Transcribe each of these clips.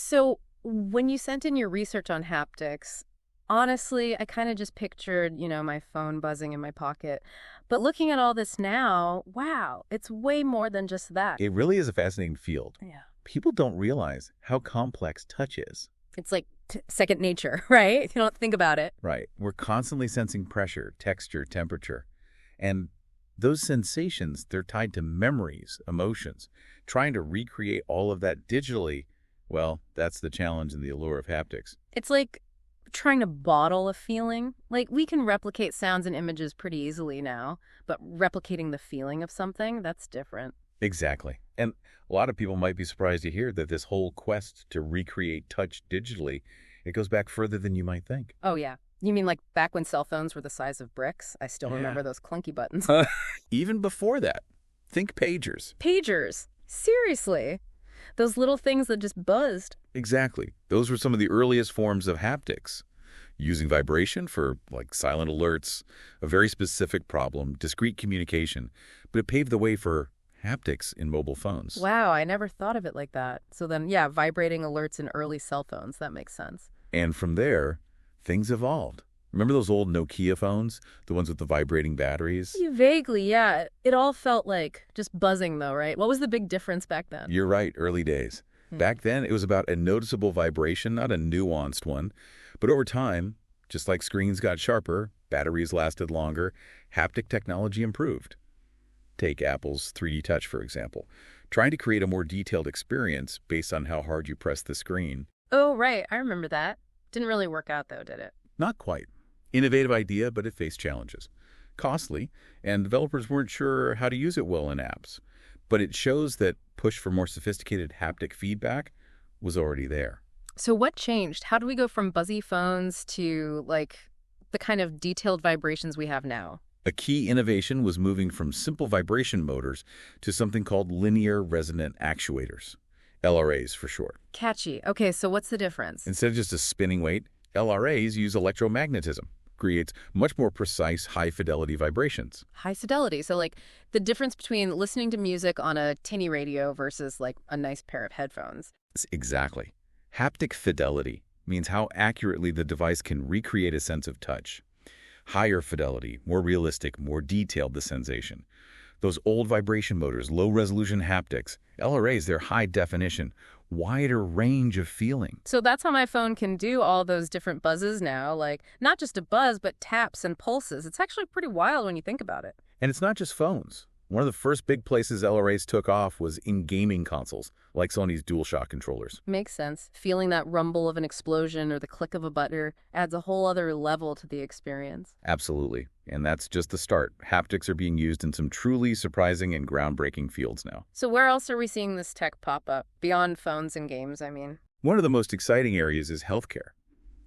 So when you sent in your research on haptics, honestly, I kind of just pictured, my phone buzzing in my pocket. But looking at all this now, wow, it's way more than just that. It really is a fascinating field. Yeah. People don't realize how complex touch is. It's like second nature, right? You don't think about it. Right. We're constantly sensing pressure, texture, temperature. And those sensations, they're tied to memories, emotions. Trying to recreate all of that digitally, well, that's the challenge and the allure of haptics. It's like trying to bottle a feeling. Like, we can replicate sounds and images pretty easily now, but replicating the feeling of something, that's different. Exactly. And a lot of people might be surprised to hear that this whole quest to recreate touch digitally, it goes back further than you might think. Oh, yeah. You mean like back when cell phones were the size of bricks? I still remember those clunky buttons. Even before that, think pagers. Pagers. Seriously. Those little things that just buzzed. Exactly. Those were some of the earliest forms of haptics. Using vibration for, like, silent alerts, a very specific problem, discrete communication, but it paved the way for haptics in mobile phones. Wow, I never thought of it like that. So then, yeah, vibrating alerts in early cell phones. That makes sense. And from there, things evolved. Remember those old Nokia phones? The ones with the vibrating batteries? Vaguely, yeah. It all felt like just buzzing, though, right? What was the big difference back then? You're right, early days. Back then, it was about a noticeable vibration, not a nuanced one. But over time, just like screens got sharper, batteries lasted longer, haptic technology improved. Take Apple's 3D Touch, for example. Trying to create a more detailed experience based on how hard you press the screen. Oh, right. I remember that. Didn't really work out, though, did it? Not quite. Innovative idea, but it faced challenges. Costly, and developers weren't sure how to use it well in apps. But it shows that push for more sophisticated haptic feedback was already there. So what changed? How do we go from buzzy phones to, like, the kind of detailed vibrations we have now? A key innovation was moving from simple vibration motors to something called linear resonant actuators, LRAs for short. Catchy. Okay, so what's the difference? Instead of just a spinning weight, LRAs use electromagnetism, creates much more precise, high-fidelity vibrations. High fidelity. So, like, the difference between listening to music on a tinny radio versus, like, a nice pair of headphones. Exactly. Haptic fidelity means how accurately the device can recreate a sense of touch. Higher fidelity, more realistic, more detailed the sensation. Those old vibration motors, low-resolution haptics, LRAs, they're high definition, wider range of feeling. So that's how my phone can do all those different buzzes now, like not just a buzz, but taps and pulses. It's actually pretty wild when you think about it. And it's not just phones. One of the first big places LRAs took off was in gaming consoles, like Sony's DualShock controllers. Makes sense. Feeling that rumble of an explosion or the click of a button adds a whole other level to the experience. Absolutely. And that's just the start. Haptics are being used in some truly surprising and groundbreaking fields now. So where else are we seeing this tech pop up? Beyond phones and games, I mean. One of the most exciting areas is healthcare.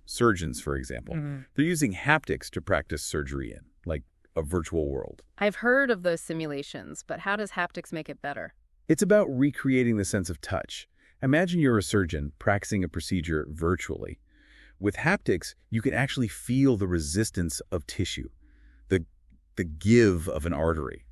Surgeons, for example, they're using haptics to practice surgery in, like a virtual world. I've heard of those simulations, but how does haptics make it better? It's about recreating the sense of touch. Imagine you're a surgeon practicing a procedure virtually. With haptics, you can actually feel the resistance of tissue, the give of an artery,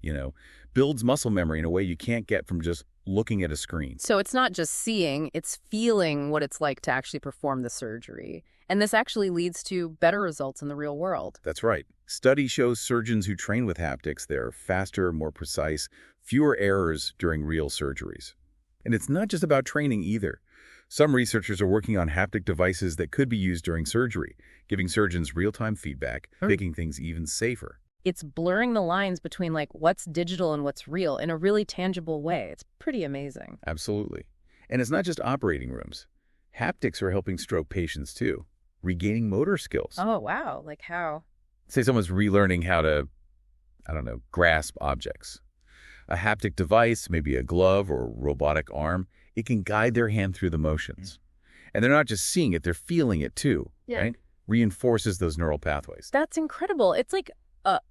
builds muscle memory in a way you can't get from just looking at a screen. So it's not just seeing, it's feeling what it's like to actually perform the surgery. And this actually leads to better results in the real world. That's right. Study shows surgeons who train with haptics, they're faster, more precise, fewer errors during real surgeries. And it's not just about training either. Some researchers are working on haptic devices that could be used during surgery, giving surgeons real-time feedback, making things even safer. It's blurring the lines between like what's digital and what's real in a really tangible way. It's pretty amazing. Absolutely. And it's not just operating rooms. Haptics are helping stroke patients too, regaining motor skills. Oh, wow. Like how? Say someone's relearning how to, grasp objects. A haptic device, maybe a glove or robotic arm, it can guide their hand through the motions. And they're not just seeing it, they're feeling it too, right? Reinforces those neural pathways. That's incredible. It's like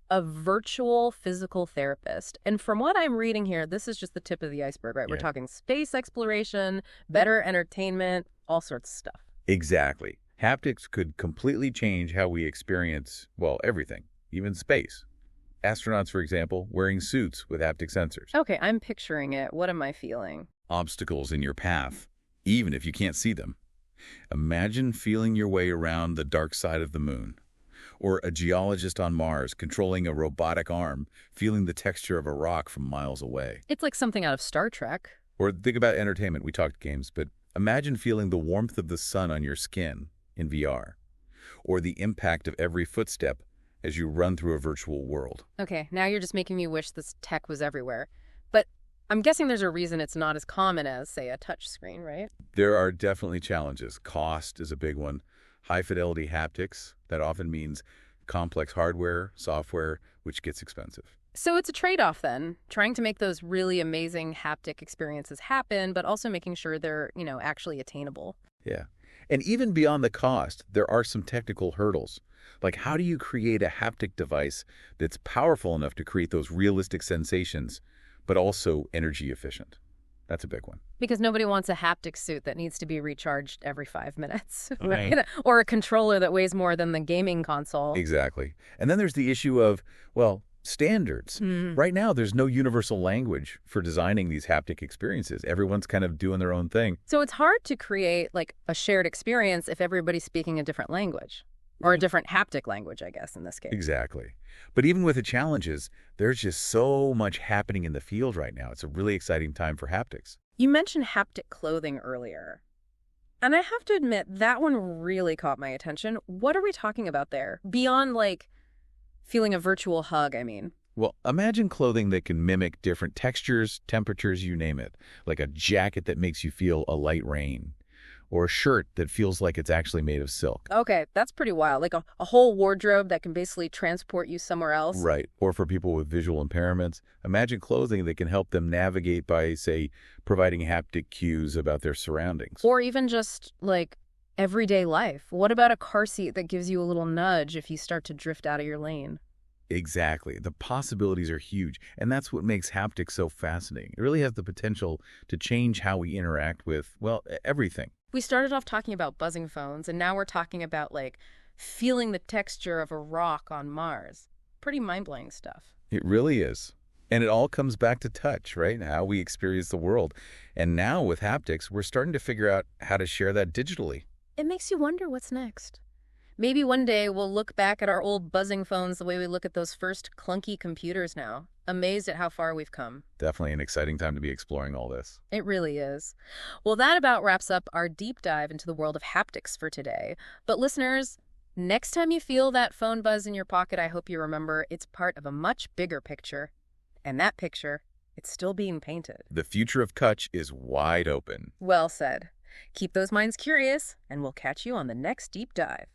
a virtual physical therapist. And from what I'm reading here, this is just the tip of the iceberg, right? We're talking space exploration, better entertainment, all sorts of stuff. Exactly. Haptics could completely change how we experience, everything, even space. Astronauts, for example, wearing suits with haptic sensors. Okay, I'm picturing it. What am I feeling? Obstacles in your path, even if you can't see them. Imagine feeling your way around the dark side of the moon. Or a geologist on Mars controlling a robotic arm, feeling the texture of a rock from miles away. It's like something out of Star Trek. Or think about entertainment. We talked games, but imagine feeling the warmth of the sun on your skin in VR. Or the impact of every footstep as you run through a virtual world. Okay, now you're just making me wish this tech was everywhere. But I'm guessing there's a reason it's not as common as, say, a touch screen, right? There are definitely challenges. Cost is a big one. High-fidelity haptics, that often means complex hardware, software, which gets expensive. So it's a trade-off then, trying to make those really amazing haptic experiences happen, but also making sure they're, actually attainable. Yeah. And even beyond the cost, there are some technical hurdles. Like, how do you create a haptic device that's powerful enough to create those realistic sensations, but also energy efficient? That's a big one. Because nobody wants a haptic suit that needs to be recharged every 5 minutes, Right. right? Or a controller that weighs more than the gaming console. Exactly. And then there's the issue of, well, standards. Mm. Right now, there's no universal language for designing these haptic experiences. Everyone's kind of doing their own thing. So it's hard to create like a shared experience if everybody's speaking a different language. Or a different haptic language, I guess, in this case. Exactly. But even with the challenges, there's just so much happening in the field right now. It's a really exciting time for haptics. You mentioned haptic clothing earlier. And I have to admit, that one really caught my attention. What are we talking about there? Beyond, like, feeling a virtual hug, I mean. Well, imagine clothing that can mimic different textures, temperatures, you name it. Like a jacket that makes you feel a light rain. Or a shirt that feels like it's actually made of silk. Okay, that's pretty wild. Like a whole wardrobe that can basically transport you somewhere else. Right. Or for people with visual impairments, imagine clothing that can help them navigate by, say, providing haptic cues about their surroundings. Or even just, like, everyday life. What about a car seat that gives you a little nudge if you start to drift out of your lane? Exactly. The possibilities are huge, and that's what makes haptics so fascinating. It really has the potential to change how we interact with, well, everything. We started off talking about buzzing phones, and now we're talking about, like, feeling the texture of a rock on Mars. Pretty mind-blowing stuff. It really is. And it all comes back to touch, right? How we experience the world. And now with haptics, we're starting to figure out how to share that digitally. It makes you wonder what's next. Maybe one day we'll look back at our old buzzing phones the way we look at those first clunky computers now, amazed at how far we've come. Definitely an exciting time to be exploring all this. It really is. Well, that about wraps up our deep dive into the world of haptics for today. But listeners, next time you feel that phone buzz in your pocket, I hope you remember it's part of a much bigger picture. And that picture, it's still being painted. The future of touch is wide open. Well said. Keep those minds curious, and we'll catch you on the next deep dive.